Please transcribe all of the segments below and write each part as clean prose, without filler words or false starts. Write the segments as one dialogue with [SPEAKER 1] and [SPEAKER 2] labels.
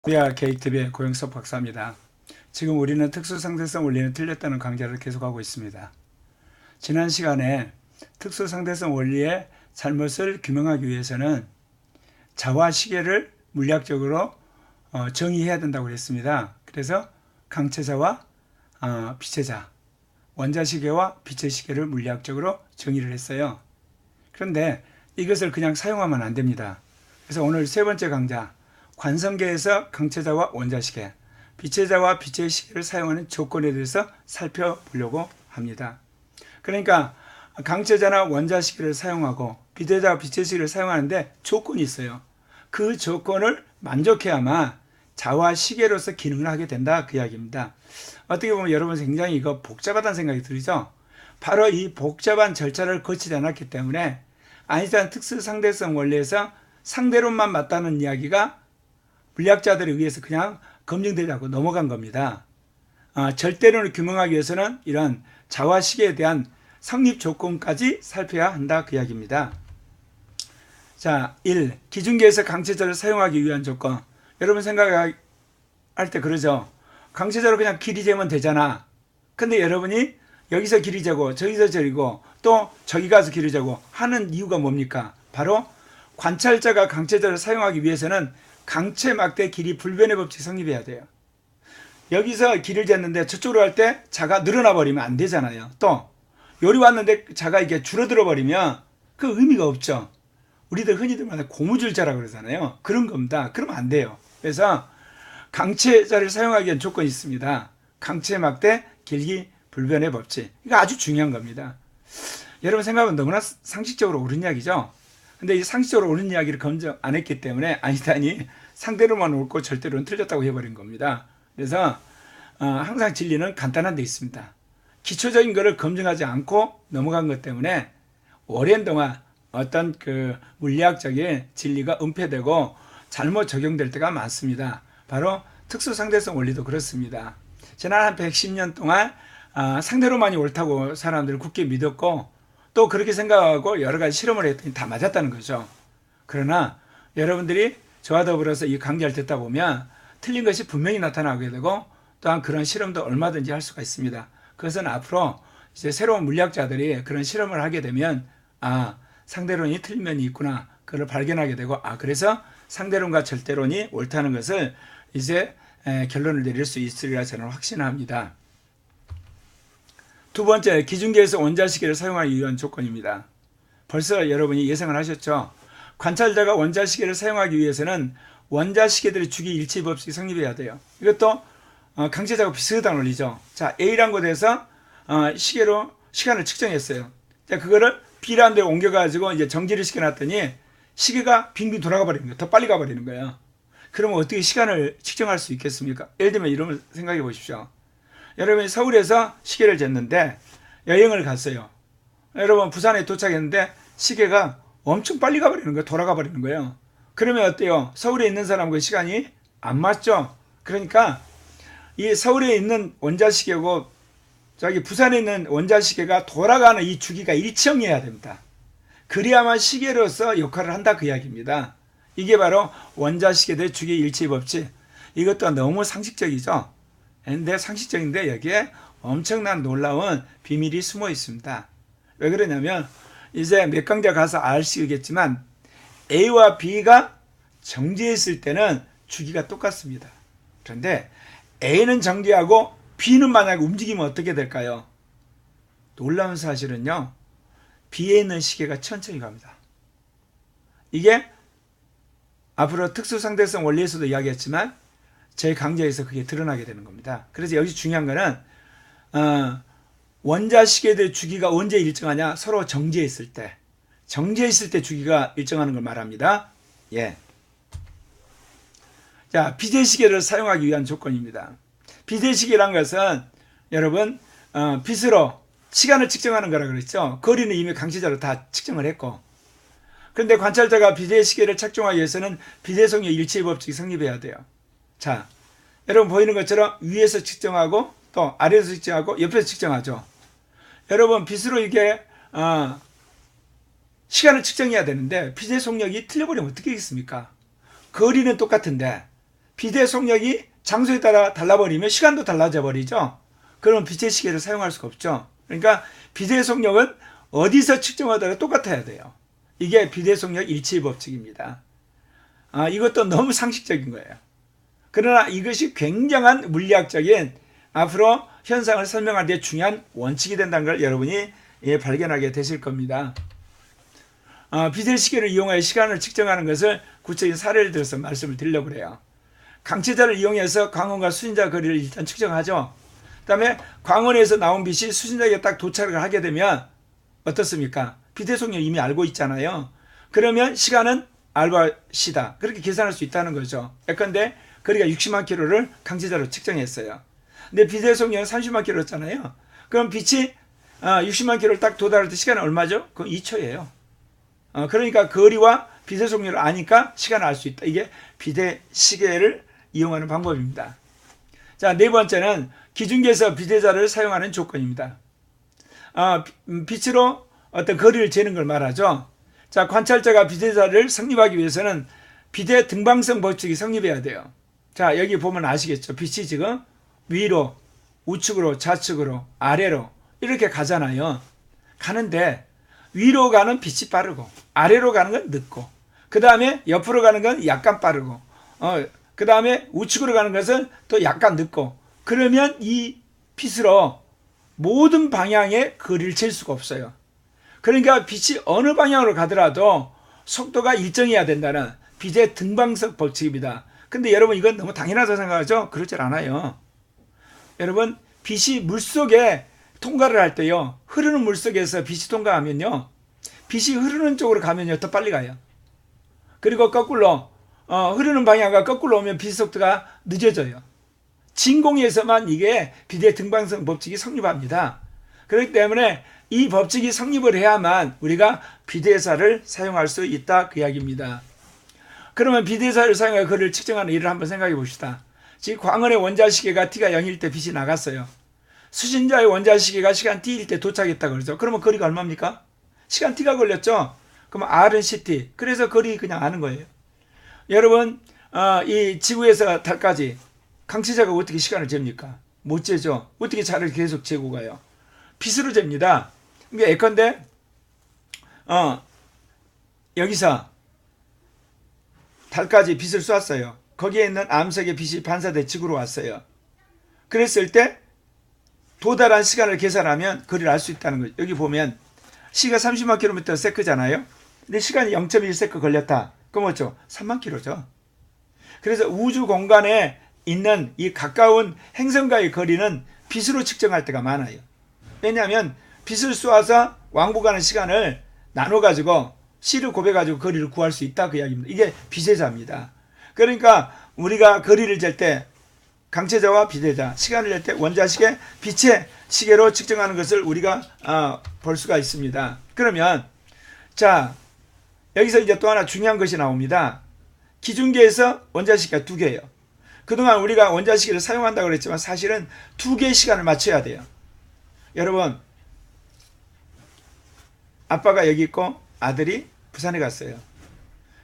[SPEAKER 1] 코리아 케이크TV의 고영석 박사입니다. 지금 우리는 특수상대성 원리는 틀렸다는 강좌를 계속하고 있습니다. 지난 시간에 특수상대성 원리의 잘못을 규명하기 위해서는 자와 시계를 물리학적으로 정의해야 된다고 그랬습니다. 그래서 강체자와 빛의 자, 원자시계와 빛의 시계를 물리학적으로 정의를 했어요. 그런데 이것을 그냥 사용하면 안 됩니다. 그래서 오늘 세 번째 강좌, 관성계에서 강체자와 원자시계, 빛의 자와 빛의 시계를 사용하는 조건에 대해서 살펴보려고 합니다. 그러니까 강체자나 원자시계를 사용하고 빛의 자와 빛의 시계를 사용하는데 조건이 있어요. 그 조건을 만족해야만 자와 시계로서 기능을 하게 된다, 그 이야기입니다. 어떻게 보면 여러분 굉장히 이거 복잡하다는 생각이 들죠? 바로 이 복잡한 절차를 거치지 않았기 때문에 아인슈타인 특수상대성 원리에서 상대론만 맞다는 이야기가 물리학자들에 의해서 그냥 검증되지 않고 넘어간 겁니다. 절대론을 규명하기 위해서는 이런 자와 시계에 대한 성립 조건까지 살펴야 한다, 그 이야기입니다. 자, 1. 기준계에서 강체자를 사용하기 위한 조건. 여러분 생각할 때 그러죠. 강체자로 그냥 길이 재면 되잖아. 근데 여러분이 여기서 길이 재고 저기서 재고 또 저기 가서 길이 재고 하는 이유가 뭡니까? 바로 관찰자가 강체자를 사용하기 위해서는 강체 막대 길이 불변의 법칙이 성립해야 돼요. 여기서 길을 쟀는데 저쪽으로 갈 때 자가 늘어나 버리면 안 되잖아요. 또 요리 왔는데 자가 이게 줄어들어 버리면 그 의미가 없죠. 우리들 흔히들 말하는 고무줄자라고 그러잖아요. 그런 겁니다. 그러면 안 돼요. 그래서 강체자를 사용하기 위한 조건이 있습니다. 강체 막대 길기 불변의 법칙. 이거 아주 중요한 겁니다. 여러분 생각하면 너무나 상식적으로 옳은 이야기죠. 근데 이 상식적으로 옳은 이야기를 검증 안 했기 때문에 아인슈타인이 상대로만 옳고 절대로는 틀렸다고 해버린 겁니다. 그래서 항상 진리는 간단한 데 있습니다. 기초적인 것을 검증하지 않고 넘어간 것 때문에 오랜 동안 어떤 그 물리학적인 진리가 은폐되고 잘못 적용될 때가 많습니다. 바로 특수상대성 원리도 그렇습니다. 지난 한 110년 동안 상대로만이 옳다고 사람들을 굳게 믿었고 또 그렇게 생각하고 여러 가지 실험을 했더니 다 맞았다는 거죠. 그러나 여러분들이 저와 더불어서 이 강좌를 듣다 보면 틀린 것이 분명히 나타나게 되고 또한 그런 실험도 얼마든지 할 수가 있습니다. 그것은 앞으로 이제 새로운 물리학자들이 그런 실험을 하게 되면 상대론이 틀린 면이 있구나, 그걸 발견하게 되고 그래서 상대론과 절대론이 옳다는 것을 이제 결론을 내릴 수 있으리라 저는 확신합니다. 두 번째, 기준계에서 원자시계를 사용하기 위한 조건입니다. 벌써 여러분이 예상을 하셨죠? 관찰자가 원자시계를 사용하기 위해서는 원자시계들의 주기 일치 법칙이 성립해야 돼요. 이것도 강체자하고 비슷한 원리죠. 자, A란 곳에서 시계로 시간을 측정했어요. 자, 그거를 B라는 데 옮겨가지고 이제 정지를 시켜놨더니 시계가 빙빙 돌아가 버리는 거예요. 더 빨리 가버리는 거예요. 그러면 어떻게 시간을 측정할 수 있겠습니까? 예를 들면 이런 걸 생각해 보십시오. 여러분이 서울에서 시계를 쟀는데 여행을 갔어요. 여러분 부산에 도착했는데 시계가 엄청 빨리 가버리는 거예요. 돌아가 버리는 거예요. 그러면 어때요? 서울에 있는 사람과 시간이 안 맞죠? 그러니까 이 서울에 있는 원자시계고 저기 부산에 있는 원자시계가 돌아가는 이 주기가 일정해야 됩니다. 그래야만 시계로서 역할을 한다, 그 이야기입니다. 이게 바로 원자시계들의 주기 일치 법칙. 이것도 너무 상식적이죠. 근데 상식적인데 여기에 엄청난 놀라운 비밀이 숨어 있습니다. 왜 그러냐면 이제 몇 강좌 가서 아시겠지만 A와 B가 정지했을 때는 주기가 똑같습니다. 그런데 A는 정지하고 B는 만약에 움직이면 어떻게 될까요? 놀라운 사실은요, B에 있는 시계가 천천히 갑니다. 이게 앞으로 특수상대성 원리에서도 이야기했지만 제 강좌에서 그게 드러나게 되는 겁니다. 그래서 여기서 중요한 거는 원자시계들의 주기가 언제 일정하냐? 서로 정지했을 때. 정지했을 때 주기가 일정하는 걸 말합니다. 예. 자, 빛의 시계를 사용하기 위한 조건입니다. 빛의 시계란 것은 여러분 빛으로 시간을 측정하는 거라 그랬죠. 거리는 이미 강체자로 다 측정을 했고, 그런데 관찰자가 빛의 시계를 착종하기 위해서는 빛의 속력 일치 법칙이 성립해야 돼요. 자, 여러분 보이는 것처럼 위에서 측정하고 또 아래에서 측정하고 옆에서 측정하죠. 여러분 빛으로 이게 시간을 측정해야 되는데 빛의 속력이 틀려버리면 어떻게 하겠습니까? 거리는 똑같은데 빛의 속력이 장소에 따라 달라버리면 시간도 달라져 버리죠. 그럼 빛의 시계를 사용할 수가 없죠. 그러니까 빛의 속력은 어디서 측정하더라도 똑같아야 돼요. 이게 빛의 속력 일치의 법칙입니다. 이것도 너무 상식적인 거예요. 그러나 이것이 굉장한 물리학적인 앞으로 현상을 설명하는 데 중요한 원칙이 된다는 걸 여러분이 발견하게 되실 겁니다. 빛의 시계를 이용하여 시간을 측정하는 것을 구체적인 사례를 들어서 말씀을 드리려고 그래요. 강체자를 이용해서 광원과 수신자 거리를 일단 측정하죠. 그 다음에 광원에서 나온 빛이 수신자에게 딱 도착을 하게 되면 어떻습니까? 빛의 속력을 이미 알고 있잖아요. 그러면 시간은 알바시다. 그렇게 계산할 수 있다는 거죠. 예컨대 거리가 60만 킬로를 강체자로 측정했어요. 근데 빛의 속력은 30만 킬로였잖아요. 그럼 빛이 60만 킬로를 딱 도달할 때 시간은 얼마죠? 그건 2초예요. 그러니까 거리와 빛의 속력을 아니까 시간을 알 수 있다. 이게 빛의 시계를 이용하는 방법입니다. 자, 네 번째는 기준계에서 빛의 자를 사용하는 조건입니다. 빛으로 어떤 거리를 재는 걸 말하죠. 자, 관찰자가 빛의 자를 성립하기 위해서는 빛의 등방성 법칙이 성립해야 돼요. 자, 여기 보면 아시겠죠? 빛이 지금 위로, 우측으로, 좌측으로, 아래로 이렇게 가잖아요. 가는데 위로 가는 빛이 빠르고 아래로 가는 건 늦고 그 다음에 옆으로 가는 건 약간 빠르고 그 다음에 우측으로 가는 것은 또 약간 늦고 그러면 이 빛으로 모든 방향의 거리를 잴 수가 없어요. 그러니까 빛이 어느 방향으로 가더라도 속도가 일정해야 된다는 빛의 등방석 법칙입니다. 근데 여러분 이건 너무 당연하다고 생각하죠? 그렇지 않아요. 여러분 빛이 물속에 통과를 할 때요. 흐르는 물속에서 빛이 통과하면요. 빛이 흐르는 쪽으로 가면요. 더 빨리 가요. 그리고 거꾸로 흐르는 방향과 거꾸로 오면 빛 속도가 늦어져요. 진공에서만 이게 빛의 등방성 법칙이 성립합니다. 그렇기 때문에 이 법칙이 성립을 해야만 우리가 비대사를 사용할 수 있다 그 이야기입니다. 그러면 비대사를 사용해 거리를 측정하는 일을 한번 생각해 봅시다. 지금 광원의 원자시계가 T가 0일 때 빛이 나갔어요. 수신자의 원자시계가 시간 T일 때 도착했다 그러죠. 그러면 거리가 얼마입니까? 시간 T가 걸렸죠. 그러면 R은 CT. 그래서 거리 그냥 아는 거예요. 여러분 이 지구에서 달까지 강체자가 어떻게 시간을 잽니까? 못 재죠. 어떻게 차를 계속 재고 가요? 빛으로 잽니다. 그러니까 예컨대 여기서 달까지 빛을 쐈어요. 거기에 있는 암석의 빛이 반사돼 지구로 왔어요. 그랬을 때 도달한 시간을 계산하면 거리를 알 수 있다는 거죠. 여기 보면 시가 30만 킬로미터 세크잖아요. 근데 시간이 0.1세크 걸렸다. 그럼 뭐죠? 3만 킬로죠. 그래서 우주 공간에 있는 이 가까운 행성과의 거리는 빛으로 측정할 때가 많아요. 왜냐하면 빛을 쏘아서 왕복하는 시간을 나눠가지고 C를 곱해가지고 거리를 구할 수 있다 그 이야기입니다. 이게 빛의 자입니다. 그러니까 우리가 거리를 잴 때 강체자와 비대자, 시간을 낼 때 원자시계, 빛의 시계로 측정하는 것을 우리가 볼 수가 있습니다. 그러면 자 여기서 이제 또 하나 중요한 것이 나옵니다. 기준계에서 원자시계가 두 개예요. 그동안 우리가 원자시계를 사용한다고 그랬지만 사실은 두 개의 시간을 맞춰야 돼요. 여러분 아빠가 여기 있고 아들이 부산에 갔어요.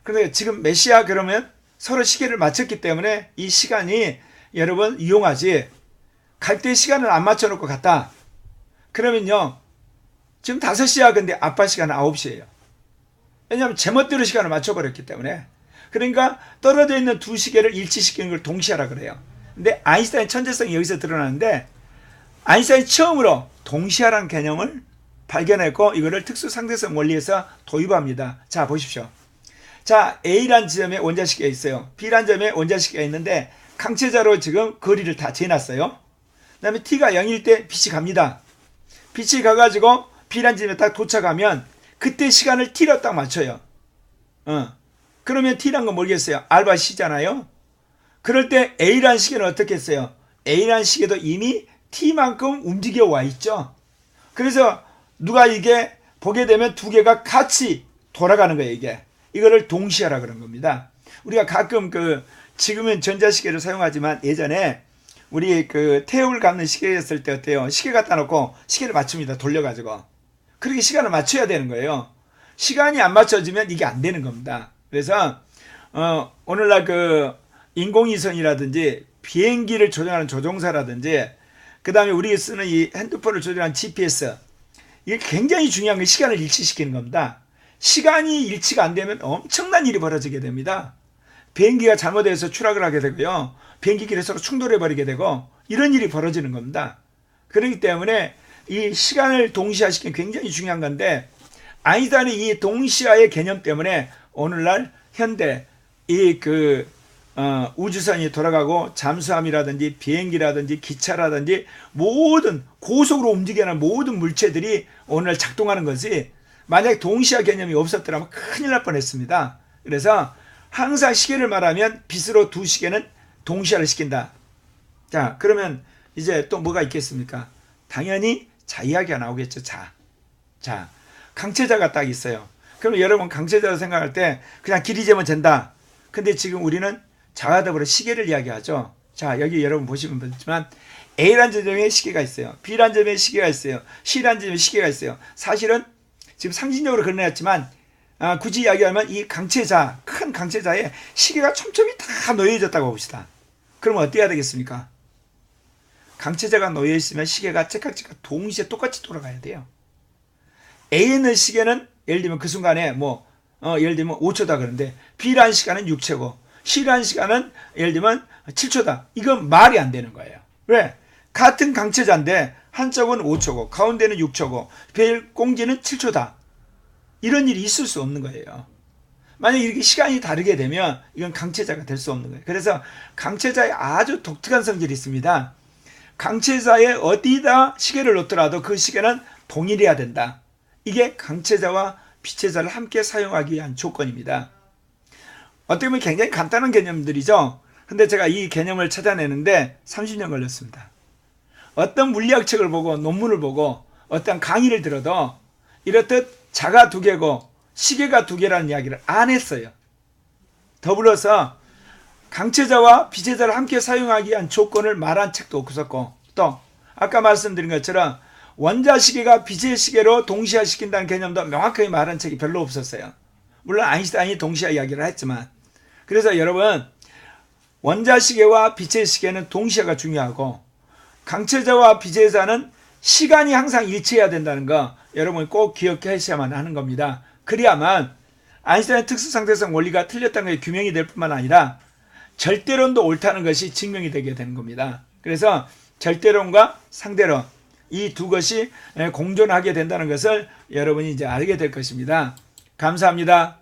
[SPEAKER 1] 그런데 지금 몇 시야 그러면 서로 시계를 맞췄기 때문에 이 시간이 여러분 이용하지 갈 때 시간을 안 맞춰놓고 갔다. 그러면요 지금 5시야 근데 아빠 시간은 9시예요. 왜냐하면 제멋대로 시간을 맞춰버렸기 때문에. 그러니까 떨어져 있는 두 시계를 일치시키는 걸 동시하라 그래요. 근데 아인슈타인 천재성이 여기서 드러나는데 아인슈타인이 처음으로 동시하라는 개념을 발견했고 이거를 특수상대성 원리에서 도입합니다. 자 보십시오. 자 A라는 지점에 원자시계가 있어요. B라는 점에 원자시계가 있는데 강체자로 지금 거리를 다 재놨어요. 그 다음에 T가 0일 때 빛이 갑니다. 빛이 가가지고 B라는 지점에 딱 도착하면 그때 시간을 T로 딱 맞춰요. 그러면 T란 건 모르겠어요. 알바 C잖아요. 그럴 때 A라는 시계는 어떻게 했어요? A라는 시계도 이미 T만큼 움직여 와 있죠. 그래서 누가 이게 보게 되면 두 개가 같이 돌아가는 거예요. 이거를 동시하라 그런 겁니다. 우리가 가끔 지금은 전자시계를 사용하지만 예전에 우리 태엽을 감는 시계였을 때 어때요? 시계 갖다 놓고 시계를 맞춥니다. 돌려가지고. 그렇게 시간을 맞춰야 되는 거예요. 시간이 안 맞춰지면 이게 안 되는 겁니다. 그래서 오늘날 인공위성이라든지 비행기를 조종하는 조종사라든지 그 다음에 우리가 쓰는 이 핸드폰을 조종하는 GPS, 이게 굉장히 중요한 게 시간을 일치시키는 겁니다. 시간이 일치가 안 되면 엄청난 일이 벌어지게 됩니다. 비행기가 잘못해서 추락을 하게 되고요. 비행기끼리 서로 충돌해 버리게 되고 이런 일이 벌어지는 겁니다. 그렇기 때문에 이 시간을 동시화시키는 게 굉장히 중요한 건데, 아인슈타인의 이 동시화의 개념 때문에 오늘날 현대 우주선이 돌아가고 잠수함이라든지 비행기라든지 기차라든지 모든 고속으로 움직이는 모든 물체들이 오늘 작동하는 것이, 만약에 동시화 개념이 없었더라면 큰일 날 뻔했습니다. 그래서 항상 시계를 말하면 빛으로 두 시계는 동시화를 시킨다. 자, 그러면 이제 또 뭐가 있겠습니까? 당연히 자 이야기가 나오겠죠. 자, 강체자가 딱 있어요. 그럼 여러분 강체자로 생각할 때 그냥 길이 재면 된다. 근데 지금 우리는 자와 더불어 시계를 이야기하죠. 자, 여기 여러분 보시면 보지만 A라는 지점에 시계가 있어요. B라는 지점에 시계가 있어요. C라는 지점에 시계가 있어요. 사실은 지금 상징적으로 그려냈지만 굳이 이야기하면 이 강체자, 큰 강체자에 시계가 촘촘히 다 놓여졌다고 봅시다. 그러면 어떻게 해야 되겠습니까? 강체자가 놓여있으면 시계가 째깍째깍 동시에 똑같이 돌아가야 돼요. A에 있는 시계는 예를 들면 그 순간에 예를 들면 5초다 그러는데 B라는 시간은 6초고 C라는 시간은 예를 들면 7초다. 이건 말이 안 되는 거예요. 왜? 같은 강체자인데 한쪽은 5초고 가운데는 6초고 벨공지는 7초다. 이런 일이 있을 수 없는 거예요. 만약 이렇게 시간이 다르게 되면 이건 강체자가 될 수 없는 거예요. 그래서 강체자에 아주 독특한 성질이 있습니다. 강체자에 어디다 시계를 놓더라도 그 시계는 동일해야 된다. 이게 강체자와 비체자를 함께 사용하기 위한 조건입니다. 어떻게 보면 굉장히 간단한 개념들이죠. 근데 제가 이 개념을 찾아내는데 30년 걸렸습니다. 어떤 물리학 책을 보고 논문을 보고 어떤 강의를 들어도 이렇듯 자가 두 개고 시계가 두 개라는 이야기를 안 했어요. 더불어서 강체자와 비체자를 함께 사용하기 위한 조건을 말한 책도 없었고, 또 아까 말씀드린 것처럼 원자시계가 비체시계로 동시화시킨다는 개념도 명확하게 말한 책이 별로 없었어요. 물론 아인슈타인이 동시화 이야기를 했지만. 그래서 여러분, 원자시계와 비체시계는 동시화가 중요하고 강체자와 비체자는 시간이 항상 일치해야 된다는 거 여러분 꼭 기억하셔야만 하는 겁니다. 그래야만 아인슈타인의 특수상대성 원리가 틀렸다는 게 규명이 될 뿐만 아니라 절대론도 옳다는 것이 증명이 되게 되는 겁니다. 그래서 절대론과 상대론, 이 두 것이 공존하게 된다는 것을 여러분이 이제 알게 될 것입니다. 감사합니다.